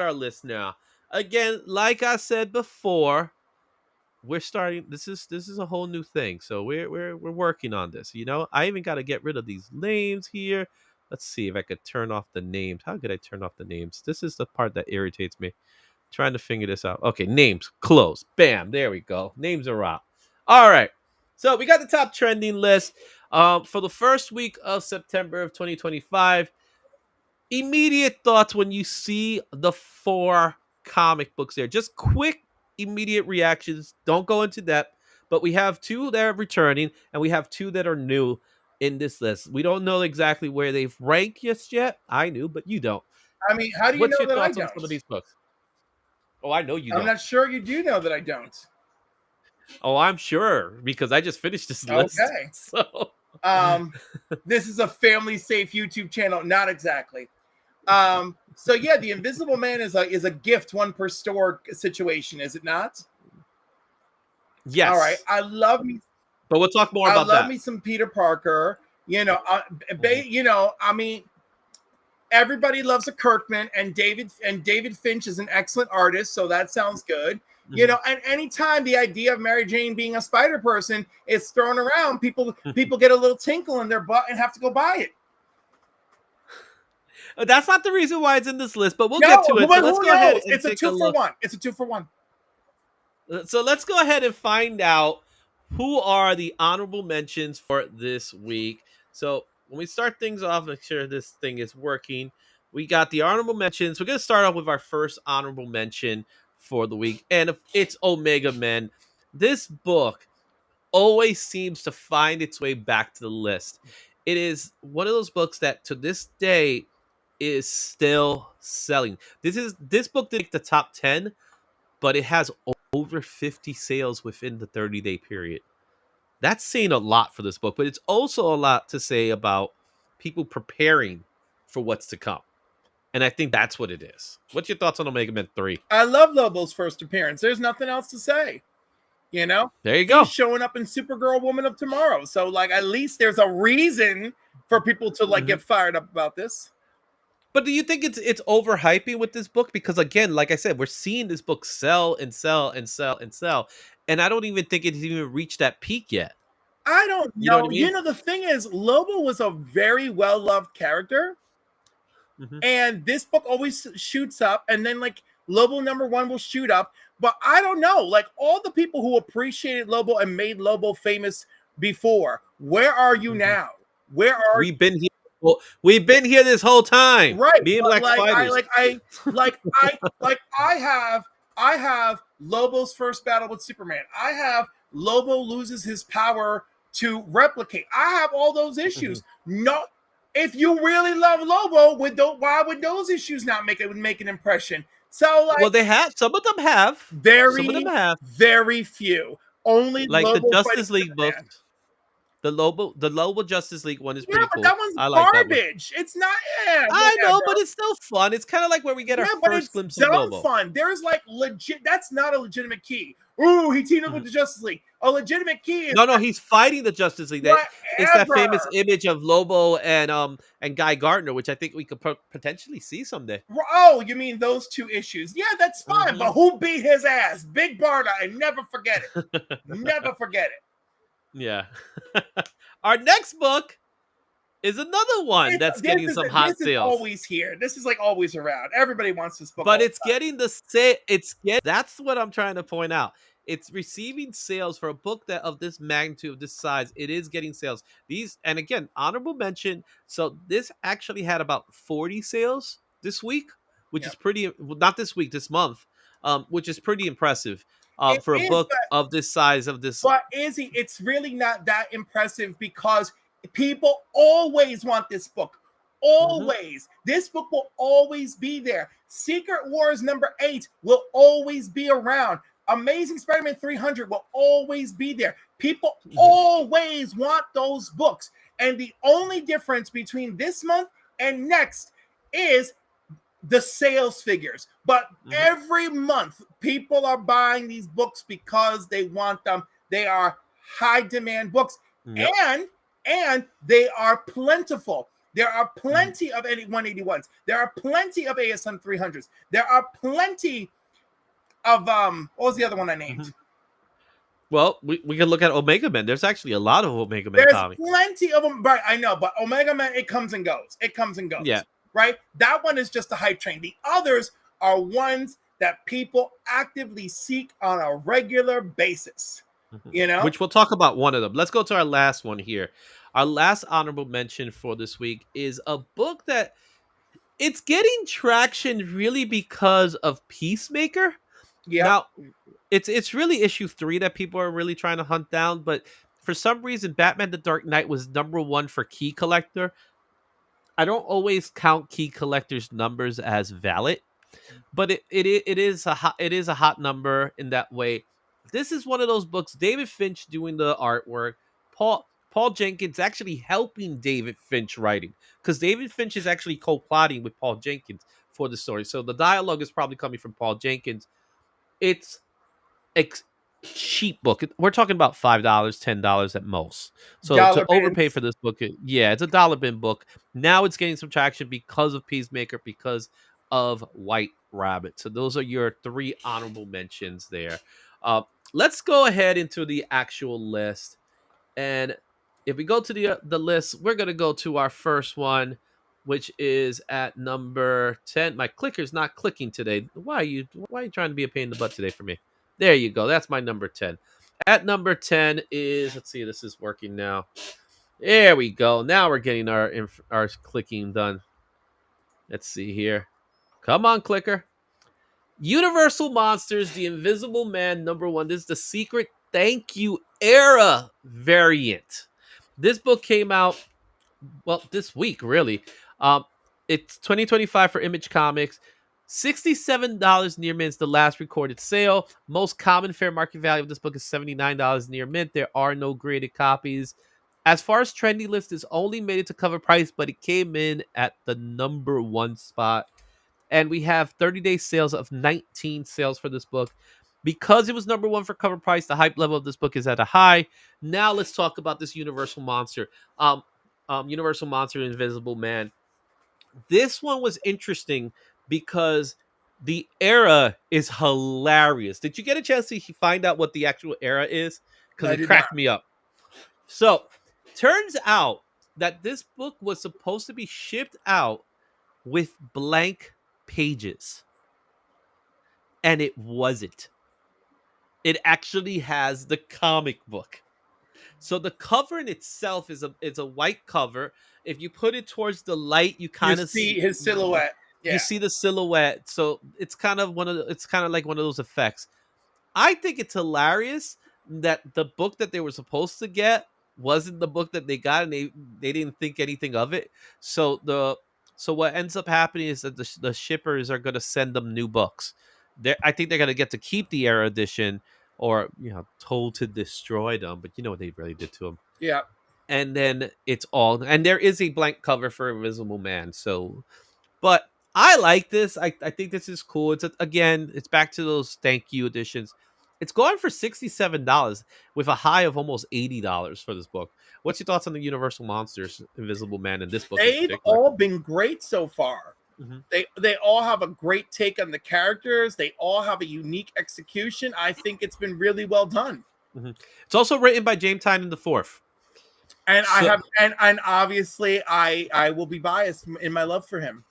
our list now. Again, like I said before, we're starting. This is a whole new thing. So we're working on this. I even got to get rid of these names here. Let's see if I could turn off the names. How could I turn off the names? This is the part that irritates me. Trying to figure this out. Okay, names closed. Bam, there we go. Names are out. All right. So we got the top trending list for the first week of September of 2025. Immediate thoughts when you see the 4 comic books there. Just quick, immediate reactions. Don't go into depth. But we have 2 that are returning, and we have 2 that are new in this list. We don't know exactly where they've ranked just yet. I knew, but you don't. I mean, how do you What's know your that I thoughts on don't? some of these books? Oh, I know you I'm don't. not sure you do know that I don't. Oh, I'm sure because I just finished this list. Okay. So, This is a family safe YouTube channel. Not exactly. So yeah, the Invisible Man is a gift, one per store situation, is it not? yes. All right. I love me. But we'll talk more I about love that. me some Peter Parker. I mean, everybody loves a Kirkman, and David Finch is an excellent artist, so that sounds good. And anytime the idea of Mary Jane being a spider person is thrown around, people get a little tinkle in their butt and have to go buy it. That's not the reason why it's in this list, but we'll get to it. So let's go ahead and it's a take a 2 for look. 1. It's a 2 for 1. So let's go ahead and find out who are the honorable mentions for this week. So when we start things off, make sure this thing is working. We got the honorable mentions. We're going to start off with our first honorable mention for the week, and it's Omega Men. This book always seems to find its way back to the list. It is one of those books that to this day is still selling. This book didn't make the top 10, but it has over 50 sales within the 30-day period. That's saying a lot for this book, but it's also a lot to say about people preparing for what's to come. And I think that's what it is. What's your thoughts on Omega Men 3? I love Lobo's first appearance. There's nothing else to say. There you go. He's showing up in Supergirl Woman of Tomorrow. So, like, at least there's a reason for people to, get fired up about this. But do you think it's overhyping with this book? Because, again, like I said, we're seeing this book sell and sell and sell and sell. And I don't even think it's even reached that peak yet. I don't know. You know what I mean? The thing is, Lobo was a very well-loved character. And this book always shoots up. And then, Lobo #1 will shoot up. But I don't know. Like, all the people who appreciated Lobo and made Lobo famous before, where are you now? Where are We've been here? Well, we've been here this whole time, right? being Black Spiders. I have Lobo's first battle with Superman. I have Lobo loses his power to replicate. I have all those issues. No, if you really love Lobo, why would those issues not make an impression? So, well, they have. Some of them have. Some of them have. Very few. Only like Lobo the Justice League book. The Lobo Justice League one is pretty cool. That one's garbage. It's not. I know, but it's still fun. It's kind of like where we get our first glimpse of Lobo. Fun. There's legit. That's not a legitimate key. Ooh, he teamed up with the Justice League. A legitimate key is no. He's fighting the Justice League. It's that famous image of Lobo and Guy Gardner, which I think we could potentially see someday. Oh, you mean those 2 issues? Yeah, that's fine. But who beat his ass? Big Barda, and never forget it. Never forget it. Yeah. Our next book is another one that's getting some hot sales. This is always here. This is always around. Everybody wants this book. But it's getting that's what I'm trying to point out. It's receiving sales for a book that of this magnitude, of this size. It is getting sales. And again, honorable mention. So this actually had about 40 sales this week, which is pretty. Well, not this week, this month, which is pretty impressive. For a book of this size, of this. But Izzy, it's really not that impressive because people always want this book. Always. This book will always be there. Secret Wars #8 will always be around. Amazing Spider-Man 300 will always be there. People always want those books. And the only difference between this month and next is the sales figures. But every month, people are buying these books because they want them. They are high demand books, and they are plentiful. There are plenty of 181s. There are plenty of ASM 300s. There are plenty of what was the other one I named? Well, we can look at Omega Men. There's actually a lot of Omega Men There's comics. plenty of them, right? I know, but Omega Man, it comes and goes. It comes and Yeah. goes, right? That one is just a hype train. The others are ones that people actively seek on a regular basis. You know, Which we'll talk about one of them. Let's go to our last one here. Our last honorable mention for this week is a book that it's getting traction really because of Peacemaker. yep. Now, it's really issue 3 that people are really trying to hunt down, but for some reason Batman the Dark Knight was number 1 for key collector. I don't always count key collectors numbers as valid, but it is a hot number in that way. This is one of those books. David Finch doing the artwork. Paul Jenkins actually helping David Finch writing, because David Finch is actually co-plotting with Paul Jenkins for the story. So the dialogue is probably coming from Paul Jenkins. It's ex- cheap book. We're talking about $5, $10 at most. So to Dollar overpay bins. for this book, yeah, it's a dollar bin book. Now it's getting some traction because of Peacemaker, because of White Rabbit. So those are your 3 honorable mentions there. Uh, let's go ahead into the actual list. And if we go to the list, we're gonna go to our first one, which is at number 10. My clicker's not clicking today. Why are you trying to be a pain in the butt today for me? There you go. That's my number 10. At number 10 is, let's see, this is working now. There we go. Now we're getting our clicking done. Let's see here. Come on, clicker. Universal Monsters, The Invisible Man, number 1. This is the Secret Thank You Era variant. This book came out, well, this week, really. Um, it's 2025 for Image Comics. $67 near mint is the last recorded sale. Most common fair market value of this book is $79 near mint. There are no graded copies. As far as trendy list, it's only made it to cover price, but it came in at the number 1 spot. And we have 30-day sales of 19 sales for this book. Because it was number 1 for cover price, the hype level of this book is at a high. Now let's talk about this Universal Monster. Universal Monster Invisible Man. This one was interesting because the era is hilarious. Did you get a chance to find out what the actual era is? Because I it did not. cracked me up. So, turns out that this book was supposed to be shipped out with blank pages, and it wasn't. It actually has the comic book. So the cover in itself is a white cover. If you put it towards the light, you You kind of see his silhouette. you Yeah. see the silhouette. So it's kind of it's kind of like one of those effects. I think it's hilarious that the book that they were supposed to get wasn't the book that they got, and they didn't think anything of it. So what ends up happening is that the shippers are going to send them new books. I think they're going to get to keep the Era edition, or told to destroy them. But you know what they really did to them. Yeah. And then it's all, and there is a blank cover for Invisible Man. So but I like this. I think this is cool. Again, it's back to those thank you editions. It's going for $67 with a high of almost $80 for this book. What's your thoughts on the Universal Monsters Invisible Man in this book in They've particular? all been great so far. Mhm, They all have a great take on the characters. They all have a unique execution. I think it's been really well done. mhm. It's also written by James Tynion the Fourth. And I So have and obviously I will be biased in my love for him.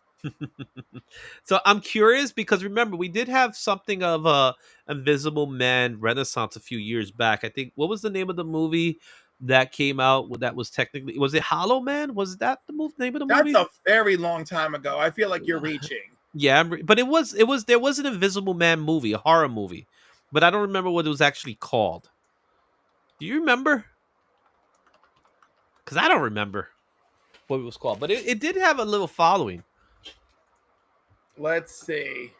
So I'm curious because remember we did have something of a Invisible Man Renaissance a few years back. I think what was the name of the movie that came out that was technically, was it Hollow Man? Was that the name of the That's movie? a very long time ago. I feel like you're reaching. Yeah, but it was there was an Invisible Man movie, a horror movie, but I don't remember what it was actually called. Do you remember? Because I don't remember what it was called, but it did have a little following Let's see.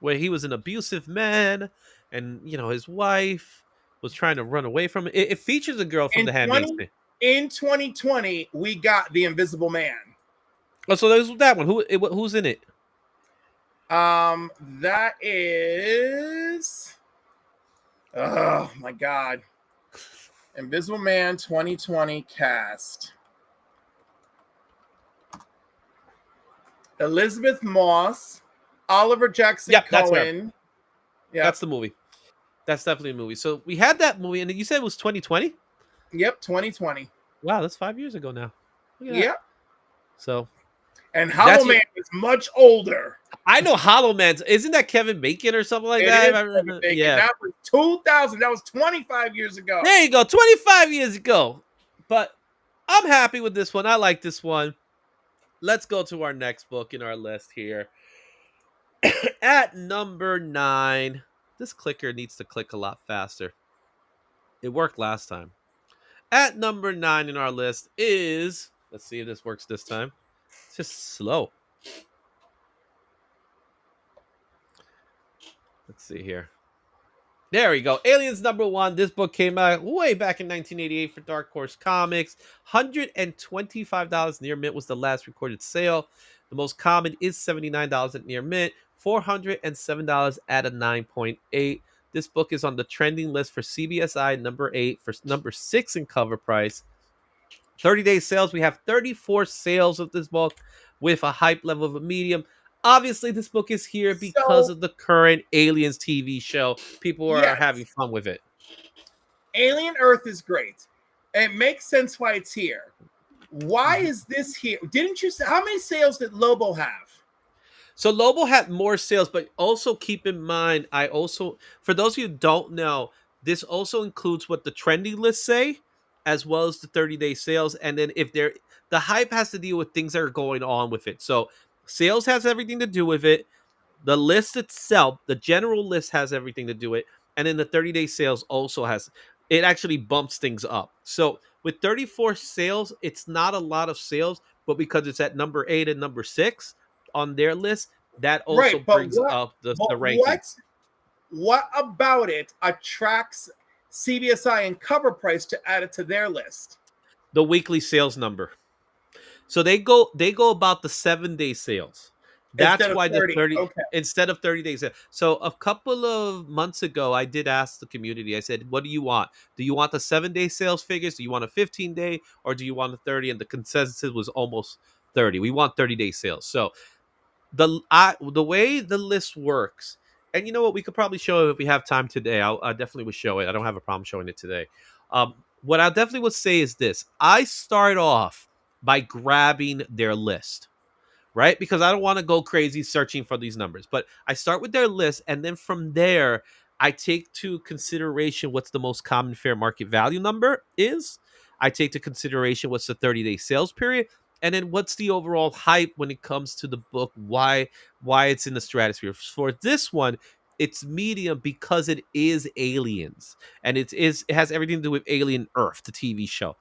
where he was an abusive man, and his wife was trying to run away from it. It features a girl from In The Handmaid's 20 Tale. in 2020, we got The Invisible Man. Oh, so there's that one. Who's in it? That is, oh my god. Invisible Man 2020 cast. Elizabeth Moss, Oliver Jackson Yep, that's her. Cohen. Yep. That's the movie. That's definitely a movie. So we had that movie, and you said it was 2020. Yep. 2020. Wow, that's 5 years ago now. Look at that. Yep. So And that's Hollow your. Man is much older. I know Hollow Man's. Isn't that Kevin Bacon or something like It that? is If I Kevin remember. Bacon. Yeah. That was 2000. That was 25 years ago. There you go. 25 years ago. But I'm happy with this one. I like this one. Let's go to our next book in our list here. At number 9. This clicker needs to click a lot faster. It worked last time. At number 9 in our list is, let's see if this works this time. It's just slow. Let's see here. There we go. Aliens number 1. This book came out way back in 1988 for Dark Horse Comics. $125 near mint was the last recorded sale. The most common is $79 at near mint, $407 at a 9.8. This book is on the trending list for CBSI number 8 for number 6 in cover price. 30-day sales. We have 34 sales of this book with a hype level of a medium. Obviously, this book is here because So, of the current Aliens TV show. People are having yes, fun with it. Alien Earth is great. It makes sense why it's here. Why Mhm. is this here? Didn't you say how many sales did Lobo have? So Lobo had more sales, but also keep in mind, for those of you who don't know, this also includes what the trending lists say, as well as the 30-day sales. And then the hype has to deal with things that are going on with it. So sales has everything to do with it. The list itself, the general list has everything to do with it. And then the 30-day sales also has, it actually bumps things up. So with 34 sales, it's not a lot of sales, but because it's at number 8 and number 6 on their list, that also Right, but brings what up the but ranking. what about it attracts CBSI and cover price to add it to their list The weekly sales number. So they go about the 7-day sales. instead That's of why the 30? 30 Okay. instead of 30 days. So a couple of months ago, I did ask the community. I said, "What do you want? Do you want the 7-day sales figures? Do you want a 15-day, or do you want a 30?" And the consensus was almost 30. We want 30-day sales. So the way the list works, and you know what, we could probably show it if we have time today. I definitely would show it. I don't have a problem showing it today. What I definitely would say is this: I start off by grabbing their list, right? Because I don't want to go crazy searching for these numbers. But I start with their list, and then from there, I take to consideration what's the most common fair market value number is. I take to consideration what's the 30-day sales period, and then what's the overall hype when it comes to the book, why it's in the stratosphere. For this one, it's medium because it is aliens, and it has everything to do with Alien Earth, the TV show.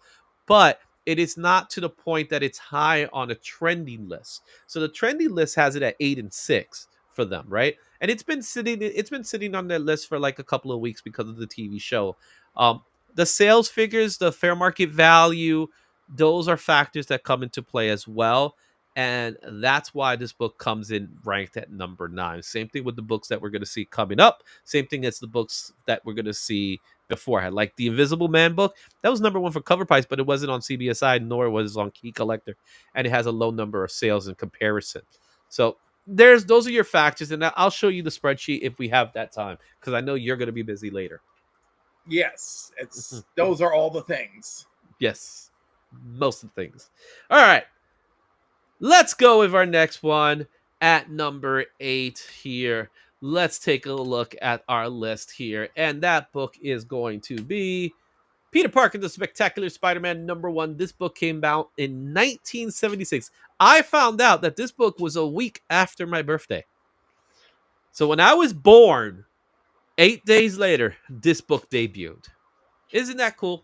But it is not to the point that it's high on a trending list. So the trendy list has it at 8 and 6 for them, right? And it's been sitting on that list for like a couple of weeks because of the TV show. Um, the sales figures, the fair market value, those are factors that come into play as well. And that's why this book comes in ranked at number 9. Same thing with the books that we're going to see coming up. Same thing as the books that we're going to see beforehand. Like the Invisible Man book, that was number 1 for cover price, but it wasn't on CBSI, nor was it on Key Collector, and it has a low number of sales in comparison. So those are your factors, and I'll show you the spreadsheet if we have that time, because I know you're going to be busy later. Yes, Mhm. it's those are all the things. Yes, most of the things. All right, let's go with our next one at number 8 here. Let's take a look at our list here, and that book is going to be Peter Parker, the Spectacular Spider-Man #1. This book came out in 1976. I found out that this book was a week after my birthday. So when I was born, 8 days later, this book debuted. Isn't that cool?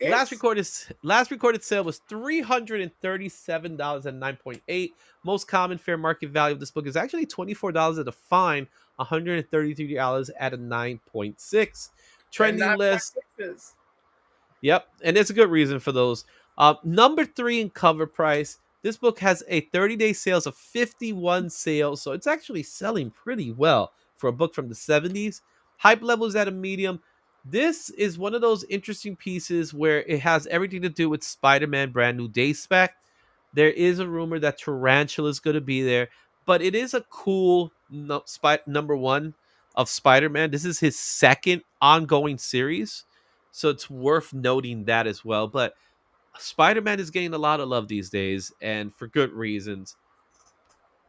Last It's recorded last recorded sale was $337 at 9.8. Most common fair market value of this book is actually $24 at a fine, $133 at a 9.6. and Trending list. 9.6 Yep, and it's a good reason for those. Number 3 in cover price. This book has a 30-day sales of 51 sales, so it's actually selling pretty well for a book from the 70s. Hype levels at a medium. This is one of those interesting pieces where it has everything to do with Spider-Man Brand New Day spec. There is a rumor that Tarantula is going to be there, but it is a cool number one of Spider-Man. This is his second ongoing series, so it's worth noting that as well. But Spider-Man is getting a lot of love these days, and for good reasons.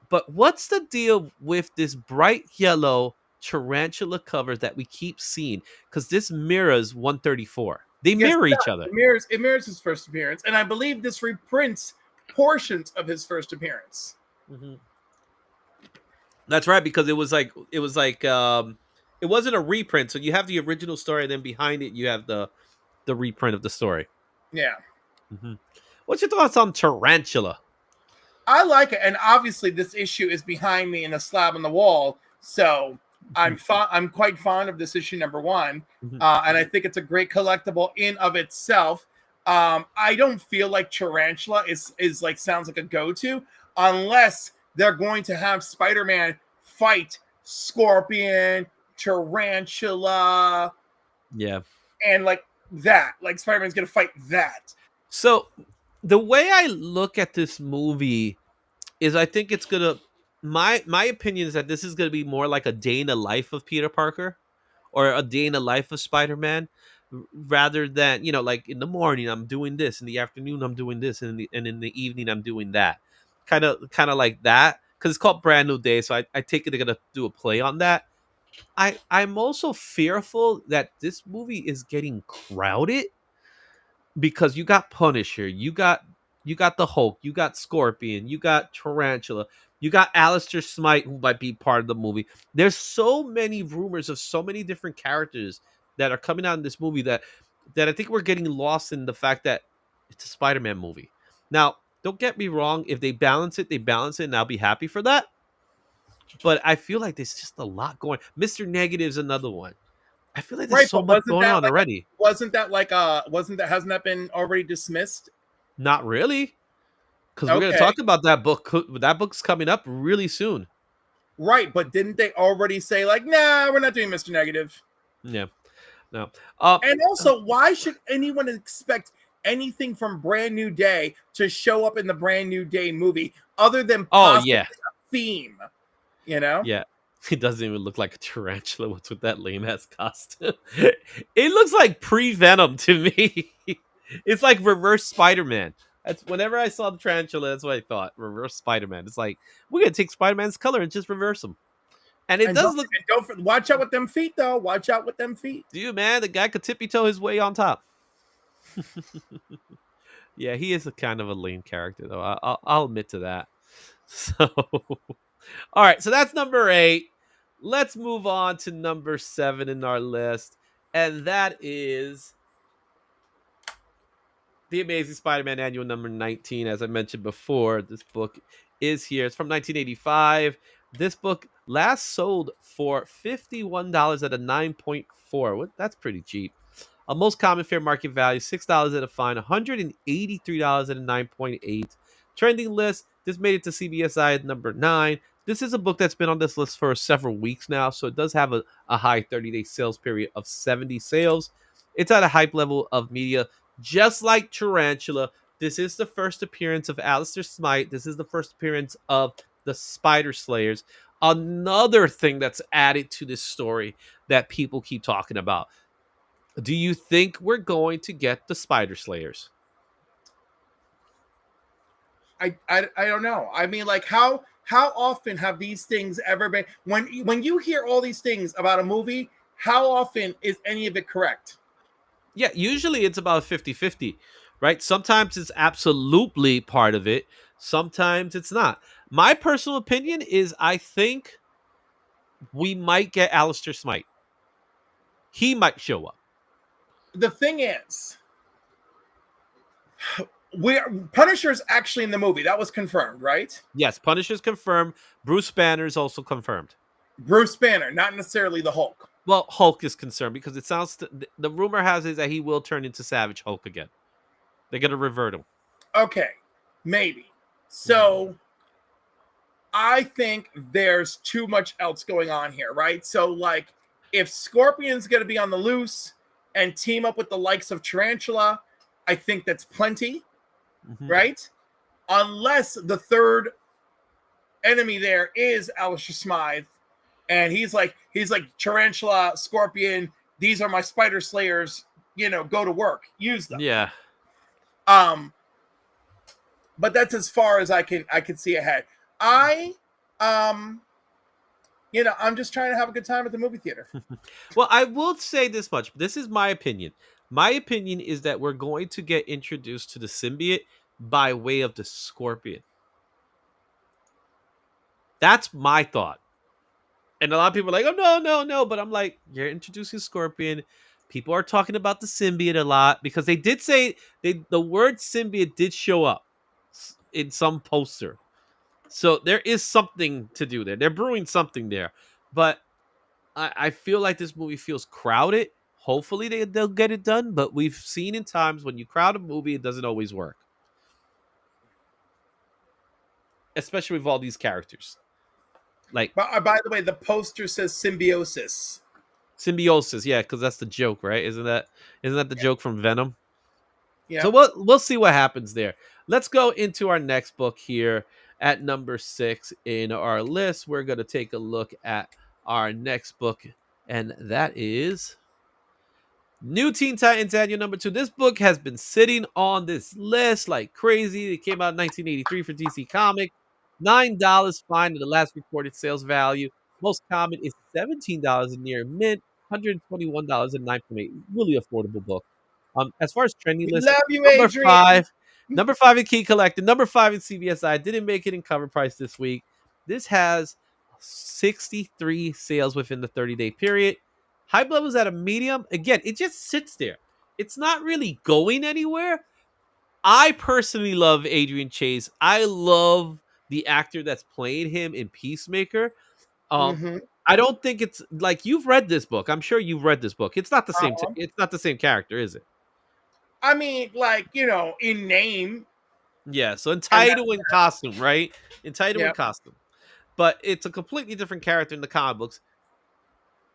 But what's the deal with this bright yellow tarantula cover that we keep seeing? Because this mirrors 134. They Yes, mirror it each does. other. It mirrors his first appearance, and I believe this reprints portions of his first appearance. Mhm. That's right, because it wasn't a reprint. So you have the original story, and then behind it you have the reprint of the story. Yeah. Mhm. What's your thoughts on Tarantula? I like it, and obviously this issue is behind me in a slab on the wall, so Mhm. I'm quite fond of this issue number one, Mhm. and I think it's a great collectible in of itself. I don't feel like Tarantula is like sounds like a go to unless they're going to have Spider-Man fight Scorpion, Tarantula, Yeah. and like that. Like Spider-Man's gonna fight that. So the way I look at this movie is I think it's gonna my opinion is that this is gonna be more like a day in the life of Peter Parker or a day in the life of Spider-Man rather than, like in the morning I'm doing this, in the afternoon I'm doing this, and in the evening I'm doing that. Kind of like that. Because it's called Brand New Day, so I take it they're gonna do a play on that. I'm also fearful that this movie is getting crowded because you got Punisher, you got the Hulk, you got Scorpion, you got Tarantula, you got Alistair Smite who might be part of the movie. There's so many rumors of so many different characters that are coming out in this movie that I think we're getting lost in the fact that it's a Spider-Man movie. Now, don't get me wrong, if they balance it, and I'll be happy for that. But I feel like there's just a lot going. Mr. Negative's another one. I feel like there's Right, so but much going on already. wasn't that hasn't that been already dismissed? Not really. Because we're going to Okay. talk about that book. That book's coming up really soon. Right, but didn't they already say like, nah, we're not doing Mr. Negative? Yeah, no. Uh, And also, why should anyone expect anything from Brand New Day to show up in the Brand New Day movie other than oh possibly yeah, a theme? You know? yeah. It doesn't even look like a tarantula. What's with that lame ass costume? It looks like pre Venom to me. It's like reverse Spider Man. That's whenever I saw the tarantula, that's what I thought. Reverse Spider Man. It's like we're gonna take Spider Man's color and just reverse him. And it And does look, watch out with them feet though. Watch out with them feet. dude, man. The guy could tippy toe his way on top. Yeah, he is a kind of a lame character, though. I'll admit to that. So, all right. So that's number 8. Let's move on to number 7 in our list, and that is the Amazing Spider-Man Annual number 19. As I mentioned before, this book is here. It's from 1985. This book last sold for $51 at a 9.4. That's pretty cheap. A most common fair market value, $6 at a fine, $183 at a 9.8. Trending list, this made it to CBSI at number 9. This is a book that's been on this list for several weeks now, so it does have a high 30-day sales period of 70 sales. It's at a hype level of media, just like Tarantula. This is the first appearance of Alistair Smite. This is the first appearance of the Spider Slayers. Another thing that's added to this story that people keep talking about. Do you think we're going to get the Spider Slayers? I don't know. I mean, like how often have these things ever been when you hear all these things about a movie, how often is any of it correct? Yeah, usually it's about 50-50, right? Sometimes it's absolutely part of it, sometimes it's not. My personal opinion is I think we might get Alistair Smite. He might show up. The thing is, we're Punisher's actually in the movie. That was confirmed, right? Yes, Punisher's confirmed. Bruce Banner's also confirmed. Bruce Banner, not necessarily the Hulk. Well, Hulk is concerned because it sounds the rumor has is that he will turn into Savage Hulk again. They're gonna revert him. Okay, maybe. Mhm. So I think there's too much else going on here, right? So, like, if Scorpion's going to be on the loose and team up with the likes of Tarantula, I think that's plenty, Mhm. right? unless the third enemy there is Alistair Smythe, and he's like tarantula, scorpion. These are my spider slayers. Go to work, use them. Yeah. But that's as far as I can see ahead. I'm just trying to have a good time at the movie theater. Well, I will say this much. This is my opinion. My opinion is that we're going to get introduced to the symbiote by way of the scorpion. That's my thought. And a lot of people are like, oh, no, no, no. But I'm like, you're introducing Scorpion. People are talking about the symbiote a lot because they did say the word symbiote did show up in some poster. So there is something to do there. They're brewing something there. But I feel like this movie feels crowded. Hopefully they'll get it done. But we've seen in times when you crowd a movie, it doesn't always work. Especially with all these characters. Like, by the way, the poster says symbiosis. Symbiosis, yeah, because that's the joke, right? Isn't that the joke from Venom? Yeah. So we'll see what happens there. Let's go into our next book here at number 6 in our list. We're going to take a look at our next book, and that is New Teen Titans Annual number 2. This book has been sitting on this list like crazy. It came out in 1983 for DC Comics. $9 fine in the last recorded sales value. Most common is $17 in near mint. $121 and 9.8. Really affordable book. As far as trending We list, love you, number Adrian. 5, number 5 in Key Collector, number 5 in CBSI. Didn't make it in cover price this week. This has 63 sales within the 30-day period. Hype levels at a medium. Again, it just sits there. It's not really going anywhere. I personally love Adrian Chase. I love the actor that's playing him in Peacemaker. Mm-hmm. I don't think it's like you've read this book. I'm sure you've read this book. It's not the same. Uh-huh. It's not the same character, is it? I mean, in name. Yeah. So in title and costume, right? In title and costume, but it's a completely different character in the comic books.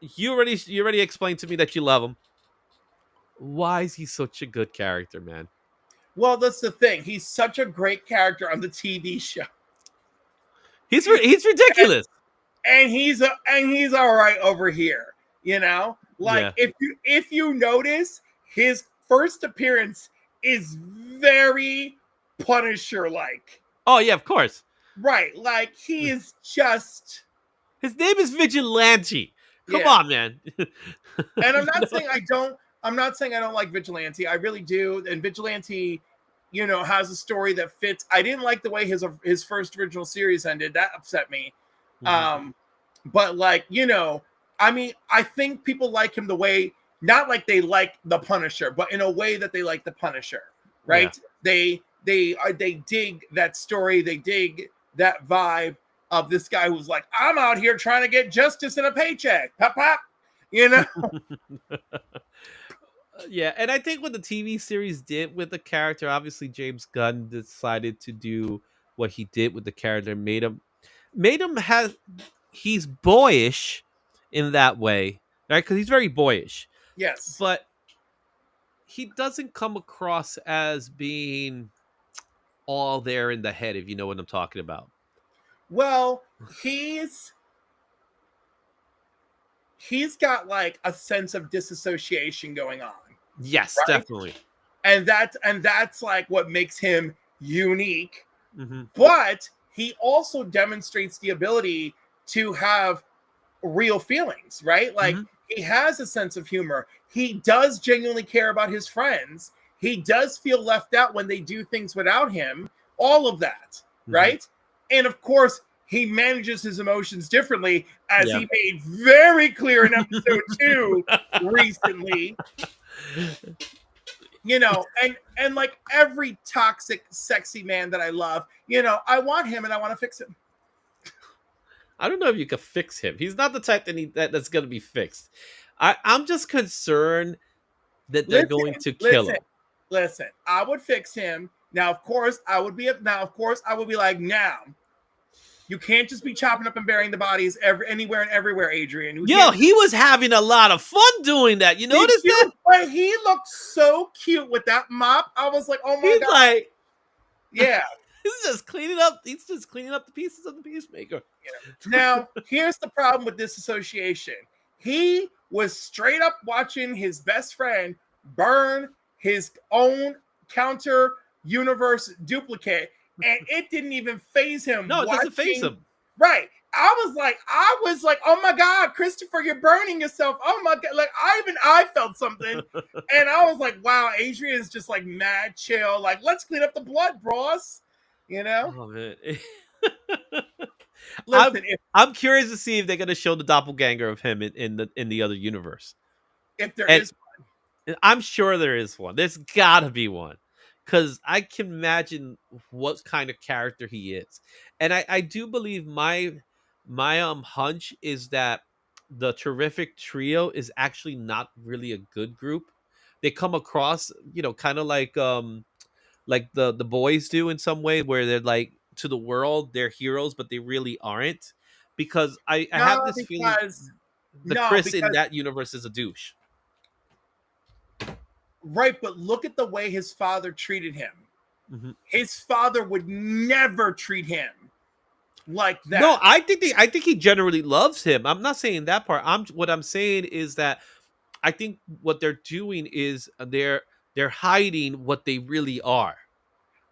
You already explained to me that you love him. Why is he such a good character, man? Well, that's the thing. He's such a great character on the TV show. He's ridiculous. And he's all right over here. Like Yeah. if you notice, his first appearance is very Punisher like. Oh yeah, of course. Right. Like he is just. His name is Vigilante. Come Yeah. on, man. And I'm not saying I don't. I'm not saying I don't like Vigilante. I really do. And Vigilante, has a story that fits. I didn't like the way his first original series ended. That upset me. Mhm. But I mean, I think people like him the way, not like they like the Punisher, but in a way that they like the Punisher, right? Yeah. They dig that story. They dig that vibe of this guy who's like, I'm out here trying to get justice and a paycheck. Pop, pop. Yeah, and I think what the TV series did with the character, obviously James Gunn decided to do what he did with the character, made him he's boyish in that way, right? Because he's very boyish. Yes. But he doesn't come across as being all there in the head, if you know what I'm talking about. Well, he's got like a sense of disassociation going on. Yes, right? Definitely. And that's like what makes him unique. Mm-hmm. But he also demonstrates the ability to have real feelings, right? Like he has a sense of humor. He does genuinely care about his friends. He does feel left out when they do things without him. All of that, right? And of course, he manages his emotions differently, as he made very clear in episode 2 recently. And like every toxic, sexy man that I love, I want him and I want to fix him. I don't know if you can fix him. He's not the type that's going to be fixed. I'm just concerned that they're going to kill him. Listen, I would fix him. Now, of course, I would be like, now, you can't just be chopping up and burying the bodies anywhere and everywhere, Adrian. He was having a lot of fun doing that. You notice that? But he looked so cute with that mop. I was like, oh my God. Like, yeah. He's just cleaning up. He's just cleaning up the pieces of the Peacemaker. Now, here's the problem with this association. He was straight up watching his best friend burn his own counter universe duplicate, and it didn't even phase him. No, it doesn't phase him. Right. I was like, oh my God, Christopher, you're burning yourself. Oh my God. Like, I felt something. And I was like, wow, Adrian's just like mad chill. Like, let's clean up the blood, bros. You know? Oh man. Listen, I'm curious to see if they're gonna show the doppelganger of him in the other universe. if there And is I'm sure there is one. There's gotta be one. Because I can imagine what kind of character he is. And I do believe my hunch is that the terrific trio is actually not really a good group. They come across, kind of like the boys do in some way, where they're like, to the world they're heroes, but they really aren't. Because I have no, this feeling the Chris in because that universe is a douche. right, but look at the way his father treated him. Mhm. His father would never treat him like that. No, I think he generally loves him. I'm not saying that part. What I'm saying is that I think what they're doing is they're hiding what they really are.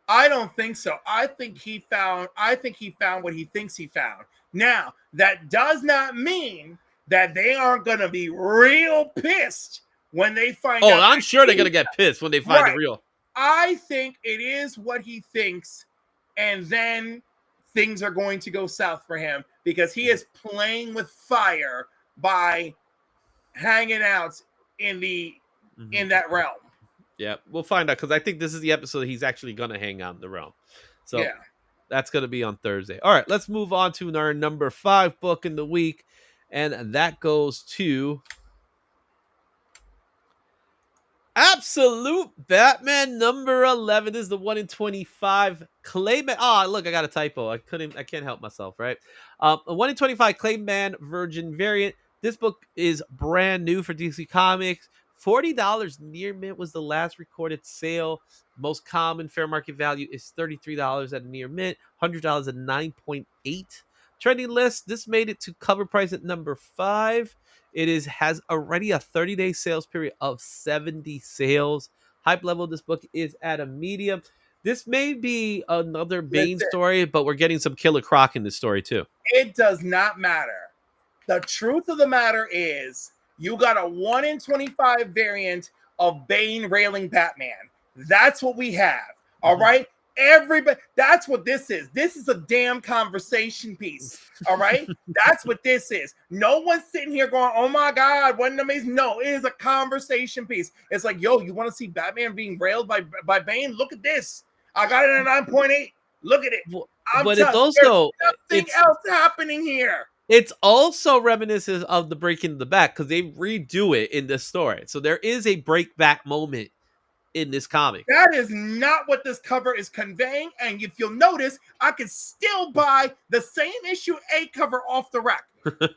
I don't think so. I think he found what he thinks he found. Now, that does not mean that they aren't going to be real pissed when they find out. Oh, I'm sure they're going to get pissed when they find Right. the real. I think it is what he thinks, and then things are going to go south for him because he is playing with fire by hanging out in that realm. Yeah, we'll find out, because I think this is the episode he's actually going to hang out in the realm. So Yeah. that's going to be on Thursday. All right, let's move on to our number 5 book in the week, and that goes to Absolute Batman number 11. This is the 1 in 25 Clayman. Oh, look, I got a typo. I can't help myself, right? A 1 in 25 Clayman Virgin variant. This book is brand new for DC Comics. $40 near mint was the last recorded sale. Most common fair market value is $33 at near mint, $100 at 9.8. Trending list, this made it to cover price at number 5. Has already a 30-day sales period of 70 sales. Hype level of this book is at a medium. This may be another Bane story, but we're getting some Killer Croc in this story too. It does not matter. The truth of the matter is you got a 1 in 25 variant of Bane railing Batman. That's what we have. All right? Everybody, that's what this is. This is a damn conversation piece. All right? That's what this is. No one's sitting here going, oh my God, what an amazing. No, it is a conversation piece. It's like, yo, you want to see Batman being railed by Bane? Look at this. I got it at 9.8. Look at it. But it's also nothing else happening here. It's also reminiscent of the Breaking of the Back, because they redo it in this story. So there is a break back moment in this comic. That is not what this cover is conveying. And if you'll notice, I can still buy the same issue 8 cover off the rack.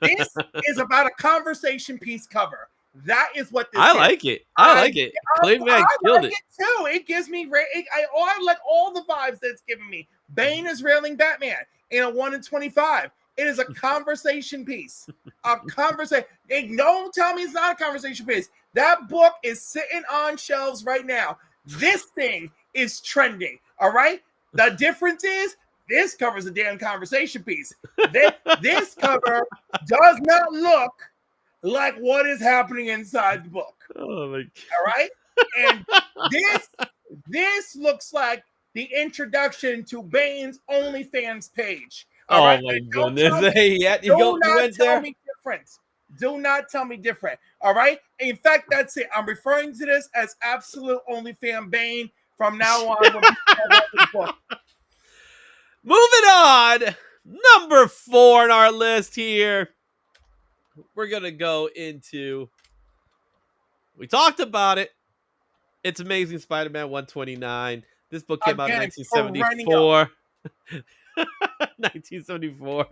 This is about a conversation piece cover. That is what this is. I like it. Clayman killed it. Too. It gives me I like all the vibes that it's giving me. Bane is railing Batman in a 1 in 25. It is a conversation piece. A conversation. Don't tell me it's not a conversation piece. That book is sitting on shelves right now. This thing is trending. All right. The difference is this covers a damn conversation piece. This cover does not look like what is happening inside the book. Oh my God. All right. And this looks like the introduction to Bane's OnlyFans page. All right? My goodness. Do not tell me different. Do not tell me different. All right. In fact, that's it. I'm referring to this as Absolute OnlyFans Bane from now on. Moving on. Number 4 on our list here. We're going to go into. We talked about it. It's Amazing Spider-Man 129. This book came out in 1974. 1974.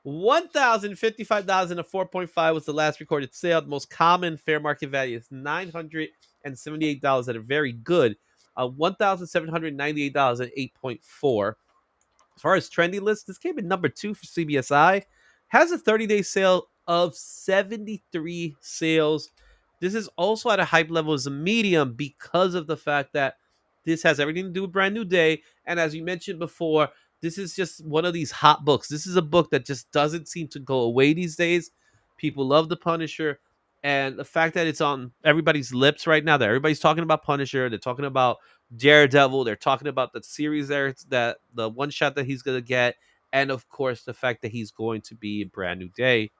$1,055 and a 4.5 was the last recorded sale. The most common fair market value is $978 that are very good. $1,798 at 8.4. As far as trendy list, this came in number 2 for CBSI. Has a 30-day sale of 73 sales. This is also at a hype level as a medium because of the fact that this has everything to do with Brand New Day. And as you mentioned before, this is just one of these hot books. This is a book that just doesn't seem to go away these days. People love The Punisher. And the fact that it's on everybody's lips right now, that everybody's talking about Punisher, they're talking about Daredevil. They're talking about the series there, that the one shot that he's gonna get, and of course the fact that he's going to be in Brand New Day.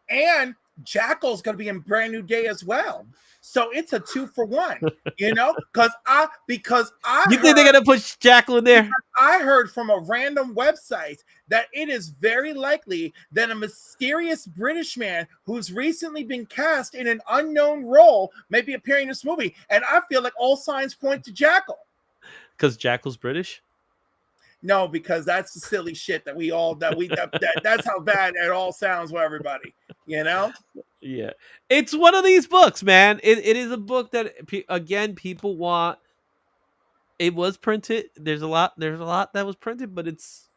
And Jackal's going to be in Brand New Day as well. So it's a 2-for-1, because I You think they're heard gonna put Jackal in there? I heard from a random website that it is very likely that a mysterious British man who's recently been cast in an unknown role may be appearing in this movie, and I feel like all signs point to Jackal. Because Jackal's British. No, because that's the silly shit that's how bad it all sounds for everybody, Yeah, it's one of these books, man. It is a book that again people want. It was printed. There's a lot. There's a lot that was printed, but it's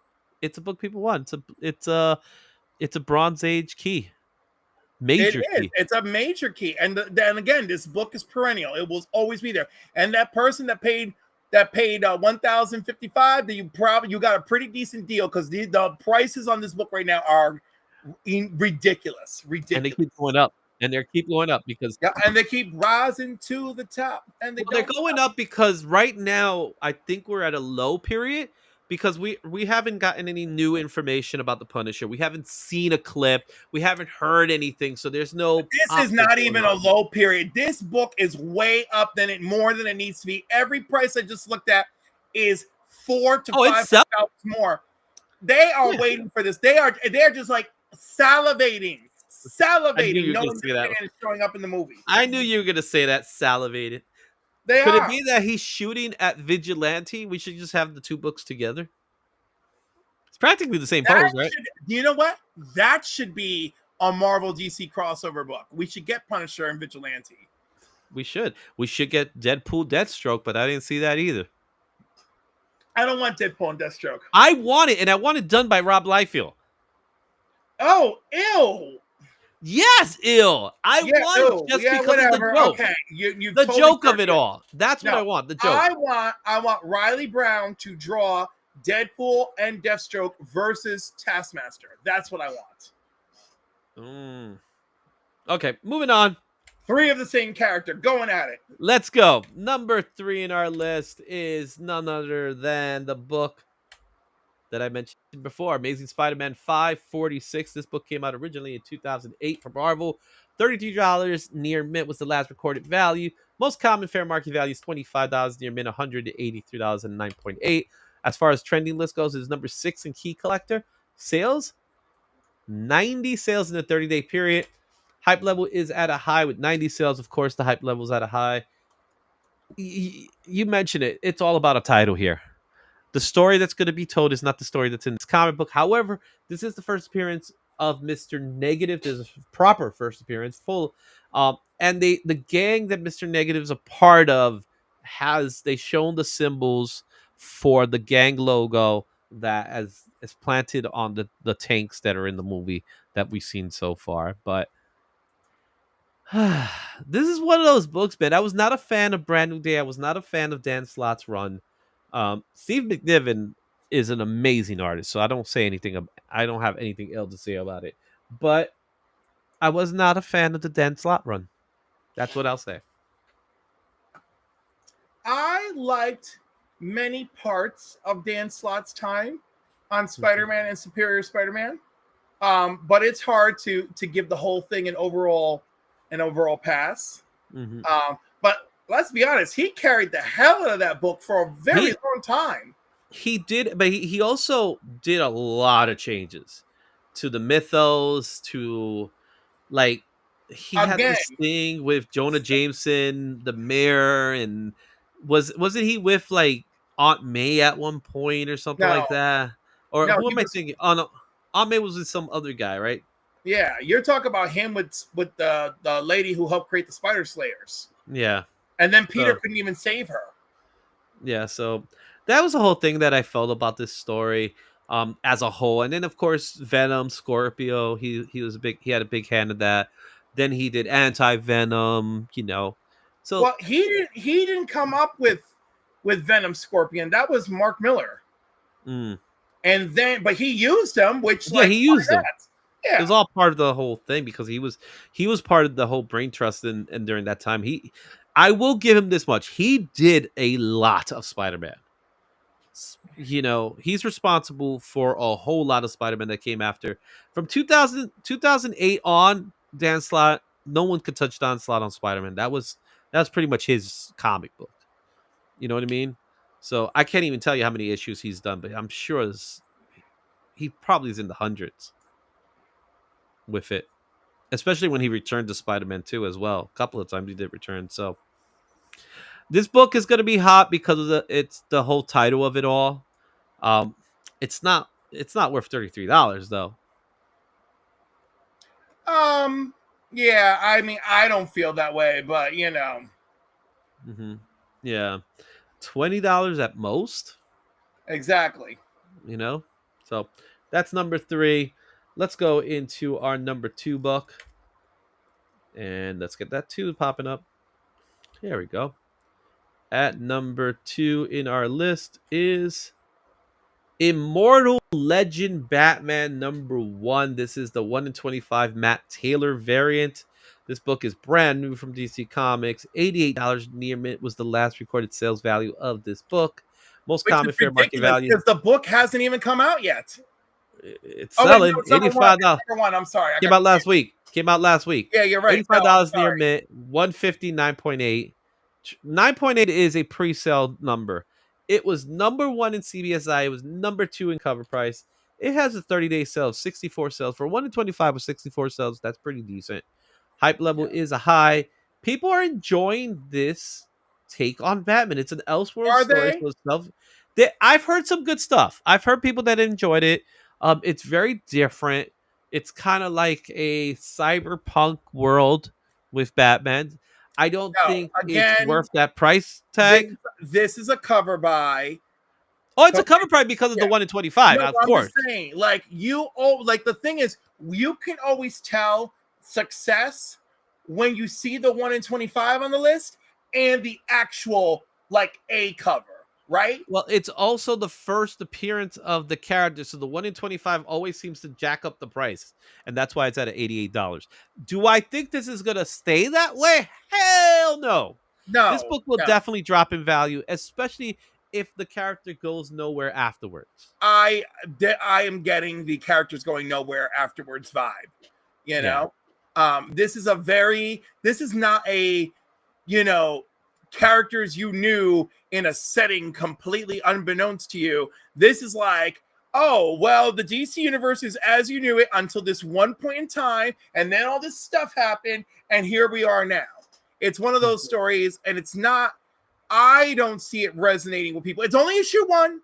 a book people want. It's a Bronze Age key, It major is. key. It's a major key, and then again, this book is perennial. It will always be there. And that person that paid 1,055, that you got a pretty decent deal, because the prices on this book right now are ridiculous. And they keep going up, and they keep going up because Yeah, and they keep rising to the top, and well, they're going up because right now I think we're at a low period because we haven't gotten any new information about the Punisher. We haven't seen a clip. We haven't heard anything, so there's no. This is not even a low period. This book is way up more than it needs to be. Every price I just looked at is $400 to $500 more. They are waiting for this. They're just like salivating, knowing this man is showing up in the movie. I knew you were gonna say that, salivated. Could it be that he's shooting at Vigilante? We should just have the two books together. It's practically the same pose, right? You know what? That should be a Marvel DC crossover book. We should get Punisher and Vigilante. We should. We should get Deadpool, Deathstroke, but I didn't see that either. I don't want Deadpool and Deathstroke. I want it, and I want it done by Rob Liefeld. Oh, ew. Yes, ill. I want just because whatever. of the joke. Okay, you the totally joke of it all. That's what I want. The joke. I want Riley Brown to draw Deadpool and Deathstroke versus Taskmaster. That's what I want. Okay, moving on. 3 of the same character going at it. Let's go. Number 3 in our list is none other than the book that I mentioned before, Amazing Spider-Man 546. This book came out originally in 2008 from Marvel. $33 near mint was the last recorded value. Most common fair market value is $25 near mint, $183.09.8. As far as trending list goes, it's number 6 in Key Collector. Sales, 90 sales in the 30-day period. Hype level is at a high with 90 sales. Of course, the hype level is at a high. You mentioned it. It's all about a title here. The story that's going to be told is not the story that's in this comic book. However, this is the first appearance of Mr. Negative. There's a proper first appearance, full. And the gang that Mr. Negative's a part of they shown the symbols for the gang logo that is planted on the tanks that are in the movie that we've seen so far. But this is one of those books, man. I was not a fan of Brand New Day. I was not a fan of Dan Slott's run. Steve McNiven is an amazing artist, so I don't have anything else to say about it. But I was not a fan of the Dan Slott run. That's what I'll say. I liked many parts of Dan Slott's time on Spider-Man and Superior Spider-Man, but it's hard to give the whole thing an overall pass. But let's be honest, he carried the hell out of that book for a very long time. He did, but he also did a lot of changes to the mythos, to like he had this thing with Jonah Jameson, the mayor, and wasn't he with like Aunt May at one point or something like that? Or who am I thinking? Oh no, Aunt May was with some other guy, right? Yeah, you're talking about him with the lady who helped create the Spider Slayers. Yeah. And then Peter couldn't even save her. Yeah, so that was the whole thing that I felt about this story as a whole. And then of course Venom, Scorpio, he had a big hand in that. Then he did Anti-Venom, you know. So Well, he didn't come up with Venom Scorpion. That was Mark Miller. mm, And then but he used them, which yeah, like he why used them. not? It Yeah. was all part of the whole thing because he was part of the whole brain trust and during that time. I will give him this much. He did a lot of Spider-Man. You know, he's responsible for a whole lot of Spider-Man that came after. From 2008 on, Dan Slott, no one could touch Dan Slott on Spider-Man. That was pretty much his comic book. You know what I mean? So I can't even tell you how many issues he's done, but I'm sure he probably is in the hundreds with it. Especially when he returned to Spider-Man 2 as well. A couple of times he did return. So this book is gonna be hot because of it's the whole title of it all. Um, it's not worth $33 though. Um, yeah, I mean, I don't feel that way, but hmm Yeah, $20 at most. exactly. You know, so that's number three. Let's go into our number two book, and let's get that two popping up. There we go. At number two in our list is Immortal Legend Batman number one. This is the 1 in 25 Matt Taylor variant. This book is brand new from DC Comics. $88 near mint was the last recorded sales value of this book. Most Which is common fair market ridiculous value. because the book hasn't even come out yet. It's Oh wait, no, selling. it's number one. $85. It's number one. I'm sorry. I Came got out last week. Came out last week. yeah, you're right. No, I'm $85 near sorry. mint. 150, 9.8. 9.8 is a pre-sale number. It was number one in CBSI. It was number two in cover price. It has a 30-day sale of 64 sales. For 1 in 25 with 64 sales, that's pretty decent. Hype level Yeah. is a high. People are enjoying this take on Batman. It's an Elseworld Are story. they? So I've heard some good stuff. I've heard people that enjoyed it. It's very different. It's kind of like a cyberpunk world with Batman. I don't No. think it's Again, worth that price this tag. this is a cover by. Oh, it's a So cover price because of yeah. the 1 in 25, No, of but I'm just course. saying, like like the thing is, you can always tell success when you see the 1 in 25 on the list and the actual like A cover, right? Well, it's also the first appearance of the character, so the 1 in 25 always seems to jack up the price, and that's why it's at $88. Do I think this is going to stay that way? Hell no. This No, book will no. definitely drop in value, especially if the character goes nowhere afterwards. I am getting the characters going nowhere afterwards vibe. You Yeah. know, this is not a characters you knew in a setting completely unbeknownst to you. This is like, oh well, the DC universe is as you knew it until this one point in time, and then all this stuff happened, and here we are now. It's one of those stories, and it's not. I don't see it resonating with people. It's only issue one,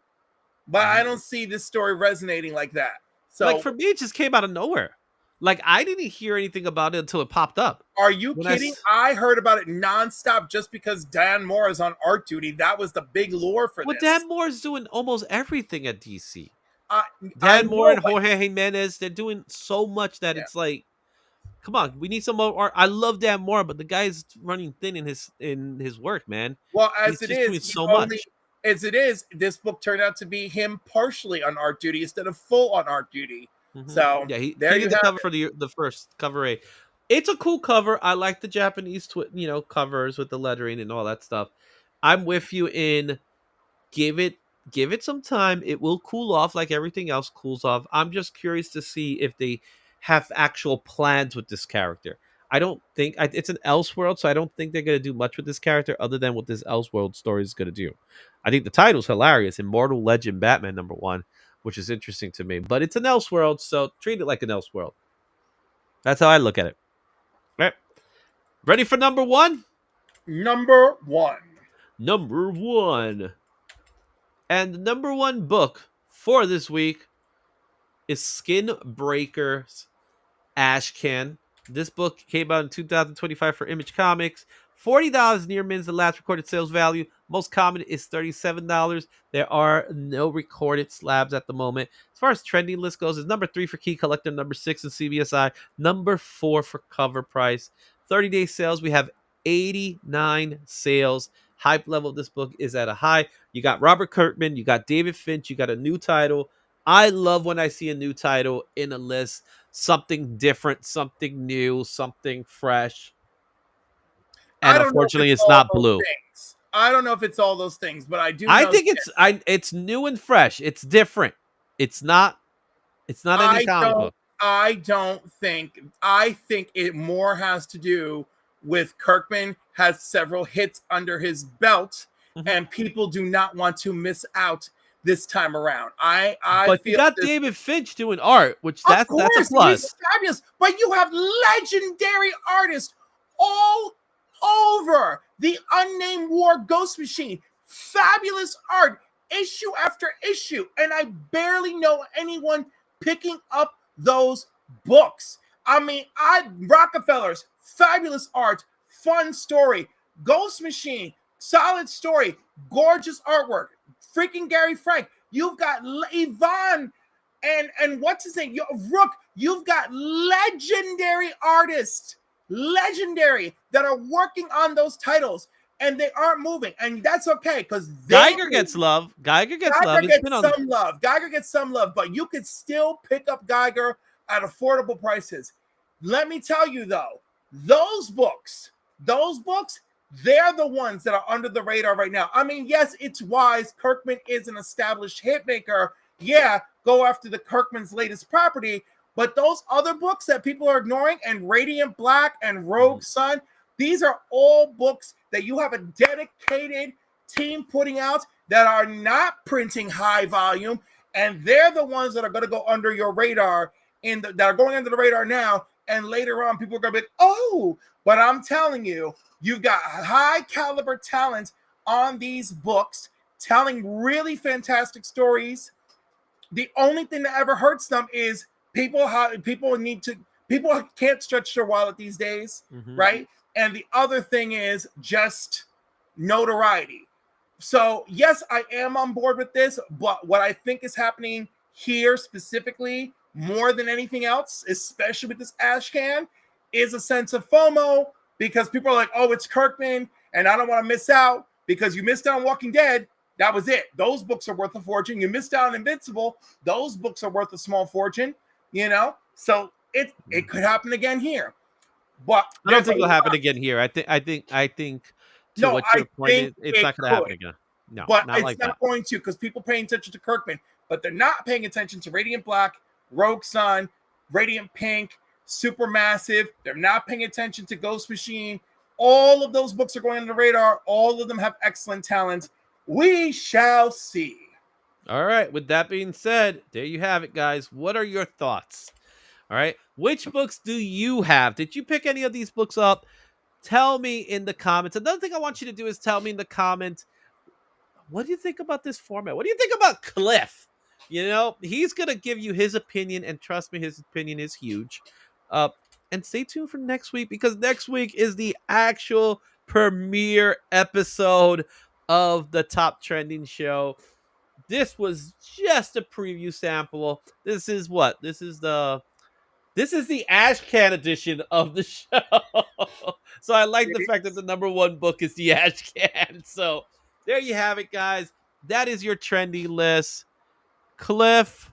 but I don't see this story resonating like that. Like So, for me, it just came out of nowhere. Like I didn't hear anything about it until it popped up. are you When kidding? I heard about it nonstop just because Dan Moore is on art duty. That was the big lure for well, this. Dan Moore's doing almost everything at DC. I I Dan Moore know, and but Jorge Jimenez, they're doing so much that yeah. it's like, come on, we need some more art. I love Dan Moore, but the guy's running thin in his work, man. Well, He's as it just is, doing so much. this book turned out to be him partially on art duty instead of full on art duty. So Yeah, there he you did the have cover for the first cover A. It's a cool cover. I like the Japanese covers with the lettering and all that stuff. I'm with you in give it give it some time. It will cool off like everything else cools off. I'm just curious to see if they have actual plans with this character. I don't think it's an Elseworld, so I don't think they're gonna do much with this character other than what this Elseworld story is gonna do. I think the title's hilarious, Immortal Legend Batman number one, which is interesting to me. But it's an Elseworld, so treat it like an Elseworld. That's how I look at it. All right. Ready for number one? number one. Number one. And the number one book for this week is Skin Breakers Ashcan. This book came out in 2025 for Image Comics. $40 near min's the last recorded sales value. Most common is $37. There are no recorded slabs at the moment. As far as trending list goes, is number 3 for Key Collector, number 6 in CBSI, number 4 for cover price. 30-day sales, we have 89 sales. Hype level of this book is at a high. You got Robert Kirkman, you got David Finch, you got a new title. I love when I see a new title in a list, something different, something new, something fresh. And I don't know if unfortunately, it's it's all not those blue. things. I don't know if it's all those things, but I do I know think this. it's new and fresh. It's different. It's not any I comic don't book. I don't think I think it more has to do with Kirkman has several hits under his belt Mhm. and people do not want to miss out this time around. I But you feel got this. David Finch doing art, which Of that's a course, he's plus. fabulous, but you have legendary artists all over the Unnamed War Ghost Machine. Fabulous art, issue after issue, and I barely know anyone picking up those books. I mean, Rockefeller's fabulous art, fun story, Ghost Machine, solid story, gorgeous artwork. Freaking Gary Frank, you've got Yvonne and what's his name? Rook, you've got legendary artists, legendary that are working on those titles, and they aren't moving, and that's okay because they Geiger gets love. Geiger gets love. Geiger It's been gets on. some love. Geiger gets some love, but you could still pick up Geiger at affordable prices. Let me tell you though, those books, they're the ones that are under the radar right now. I mean, yes, it's wise. Kirkman is an established hitmaker. Yeah, go after the Kirkman's latest property. But those other books that people are ignoring, and Radiant Black and Rogue Sun, these are all books that you have a dedicated team putting out that are not printing high volume, and they're the ones that are going to go under your radar that are going under the radar now, and later on people are going to be like, oh, but I'm telling you, you've got high caliber talent on these books telling really fantastic stories. The only thing that ever hurts them is people can't stretch their wallet these days, Mhm. right? And the other thing is just notoriety. So yes, I am on board with this, but what I think is happening here specifically more than anything else, especially with this ash can, is a sense of FOMO because people are like, oh, it's Kirkman, and I don't want to miss out because you missed out on Walking Dead. That was it. Those books are worth a fortune. You missed out on Invincible. Those books are worth a small fortune, you know? So it could happen again here. But I don't there's a think it'll happen lot. again here. I think to No, what I your point think is, it's it not going to happen could, again. No, but not it's like that. not going to because people paying attention to Kirkman, but they're not paying attention to Radiant Black, Rogue Sun, Radiant Pink, Supermassive. They're not paying attention to Ghost Machine. All of those books are going under the radar. All of them have excellent talent. We shall see. All right. With that being said, there you have it, guys. What are your thoughts? All right. Which books do you have? Did you pick any of these books up? Tell me in the comments. Another thing I want you to do is tell me in the comments, what do you think about this format? What do you think about Cliff? You know, he's going to give you his opinion, and trust me, his opinion is huge. Uh, and stay tuned for next week because next week is the actual premiere episode of the Top Trending Show. This was just a preview sample. This is what? This is the Ash Can edition of the show. So I like the fact that the number one book is the Ash Can. So there you have it, guys. That is your trendy list. Cliff,